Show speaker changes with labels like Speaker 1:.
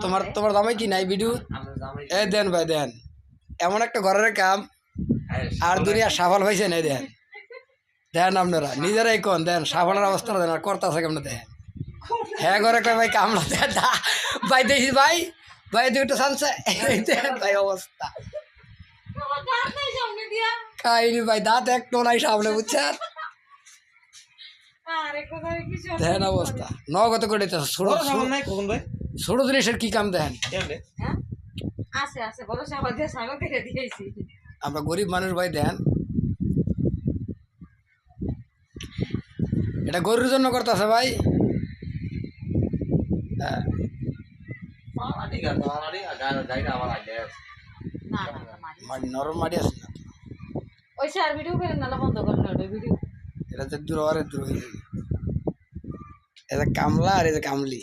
Speaker 1: তোমার তোমার জামাই কি নাই ভিডিও এ দেন ভাই দেন এমন একটা ঘরের কাম আর দুনিয়া সাফল হয়েছে নাই দেন দেন আপনারা নিজেরাই কোন দেন সাফলের অবস্থা দেন আর করতেছে কেমন দেন হ্যাঁ ঘরে কয় ভাই কামলা দেন ভাই দেখি ভাই ভাই দুটো সানছে দেন ভাই অবস্থা কাহিনি ভাই দাঁত একটু নাই সামনে বুঝছেন দেন অবস্থা নগত করে দিতেছে ছোট জিনিসের কি কাম দেন আমরা গরিব মানুষ ভাই দেন এটা গরুর জন্য করতেছে ভাই নরম মাটি আছে না
Speaker 2: ওই স্যার ভিডিও করেন না বন্ধ করেন ওটা ভিডিও
Speaker 1: এটা তো দূর আর দূর হয়ে যাবে এটা কামলা আর এটা কামলি